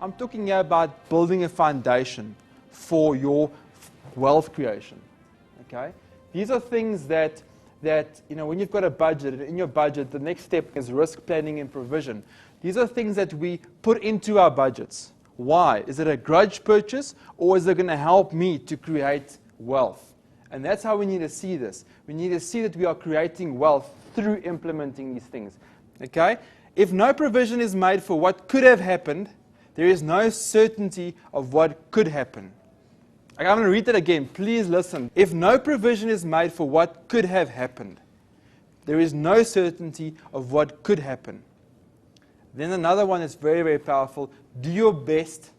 I'm talking here about building a foundation for your wealth creation. Okay? These are things that when you've got a budget, and in your budget, the next step is risk planning and provision. These are things that we put into our budgets. Why? Is it a grudge purchase, or is it going to help me to create wealth? And that's how we need to see this. We need to see that we are creating wealth through implementing these things. Okay? If no provision is made for what could have happened, there is no certainty of what could happen. I'm going to read that again. Please listen. If no provision is made for what could have happened, there is no certainty of what could happen. Then another one that's very, very powerful. Do your best,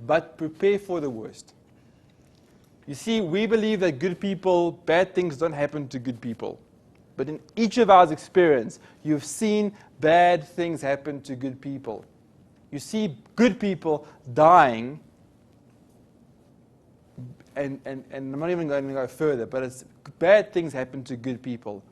but prepare for the worst. You see, we believe that good people, bad things don't happen to good people. But in each of our experience, you've seen bad things happen to good people. You see good people dying, and I'm not even going to go further, but it's bad things happen to good people.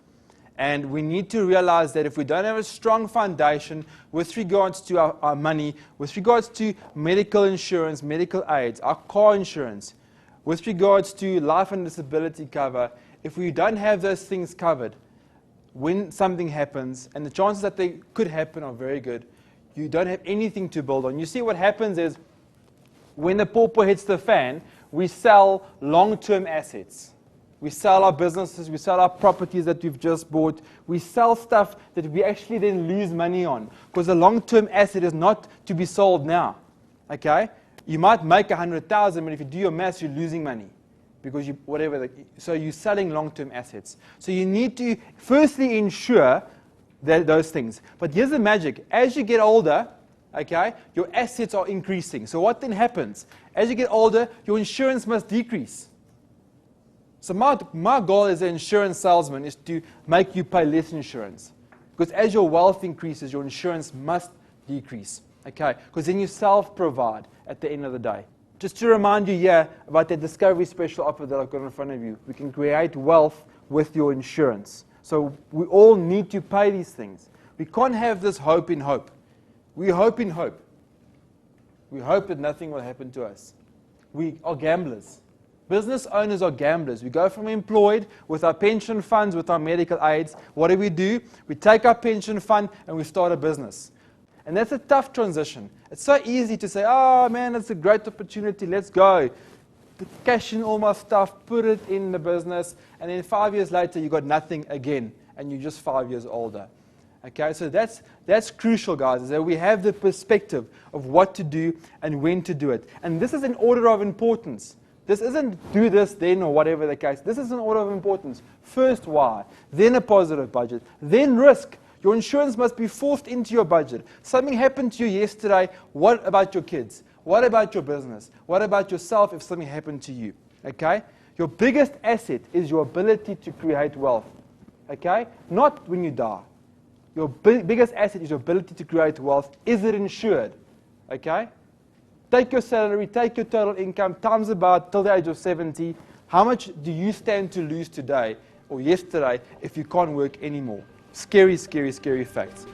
And we need to realize that if we don't have a strong foundation with regards to our money, with regards to medical insurance, medical aids, our car insurance, with regards to life and disability cover, if we don't have those things covered, when something happens, and the chances that they could happen are very good, you don't have anything to build on. You see, what happens is, when the pauper hits the fan, we sell long-term assets. We sell our businesses, we sell our properties that we've just bought. We sell stuff that we actually then lose money on, because a long-term asset is not to be sold now. Okay? You might make 100,000, but if you do your maths, you're losing money, because so you're selling long-term assets. So you need to firstly ensure those things. But here's the magic. As you get older, okay, your assets are increasing. So what then happens? As you get older, your insurance must decrease. So my goal as an insurance salesman is to make you pay less insurance. Because as your wealth increases, your insurance must decrease. Okay? Because then you self-provide at the end of the day. Just to remind you here about that Discovery special offer that I've got in front of you. We can create wealth with your insurance. So we all need to pay these things. We can't have this hope in hope. We hope in hope. We hope that nothing will happen to us. We are gamblers. Business owners are gamblers. We go from employed with our pension funds, with our medical aids. What do? We take our pension fund and we start a business. And that's a tough transition. It's so easy to say, oh man, it's a great opportunity, let's go. Cash in all my stuff, put it in the business, and then 5 years later, you got nothing again, and you're just 5 years older. Okay, so that's crucial, guys, is that we have the perspective of what to do and when to do it. And this is an order of importance. This isn't do this, then, or whatever the case. This is an order of importance. First, why? Then a positive budget. Then risk. Your insurance must be forced into your budget. Something happened to you yesterday. What about your kids? What about your business? What about yourself if something happened to you? Okay? Your biggest asset is your ability to create wealth. Okay? Not when you die. Your biggest asset is your ability to create wealth. Is it insured? Okay? Take your salary, take your total income, times about till the age of 70. How much do you stand to lose today or yesterday if you can't work anymore? Scary, scary, scary facts.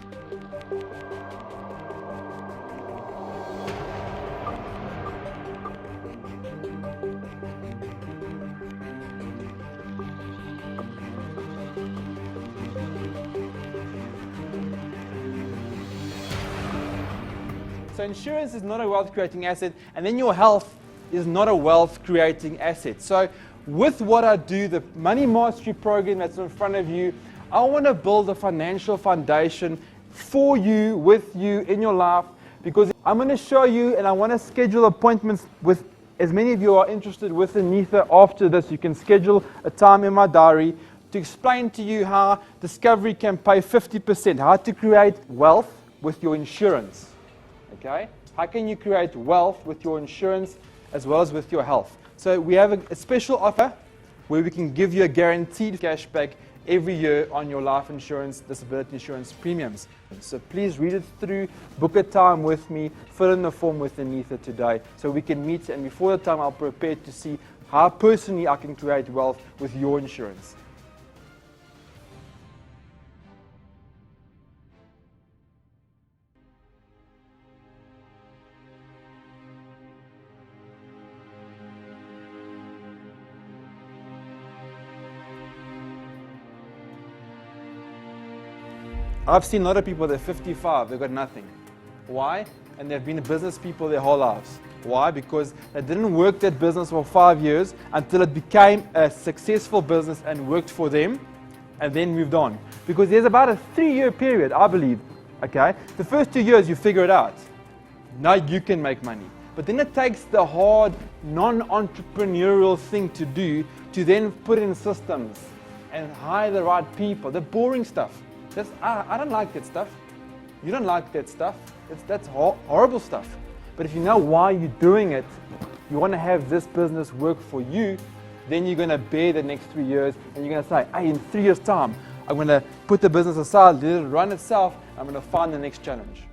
So insurance is not a wealth-creating asset, and then your health is not a wealth-creating asset. So with what I do, the Money Mastery program that's in front of you, I want to build a financial foundation for you, with you, in your life, because I'm going to show you, and I want to schedule appointments with as many of you are interested with Anita after this. You can schedule a time in my diary to explain to you how Discovery can pay 50%, how to create wealth with your insurance. Okay? How can you create wealth with your insurance as well as with your health? So we have a special offer where we can give you a guaranteed cashback every year on your life insurance, disability insurance premiums. So please read it through, book a time with me, fill in the form with Anita today so we can meet, and before the time I'll prepare to see how personally I can create wealth with your insurance. I've seen a lot of people, they're 55, they've got nothing. Why? And they've been business people their whole lives. Why? Because they didn't work that business for 5 years until it became a successful business and worked for them, and then moved on. Because there's about a 3-year period, I believe, okay? The first 2 years you figure it out. Now you can make money. But then it takes the hard, non-entrepreneurial thing to do to then put in systems and hire the right people, the boring stuff. I don't like that stuff. You don't like that stuff. That's horrible stuff. But if you know why you're doing it, you want to have this business work for you, then you're going to bear the next 3 years, and you're going to say, hey, in 3 years' time, I'm going to put the business aside, let it run itself, I'm going to find the next challenge.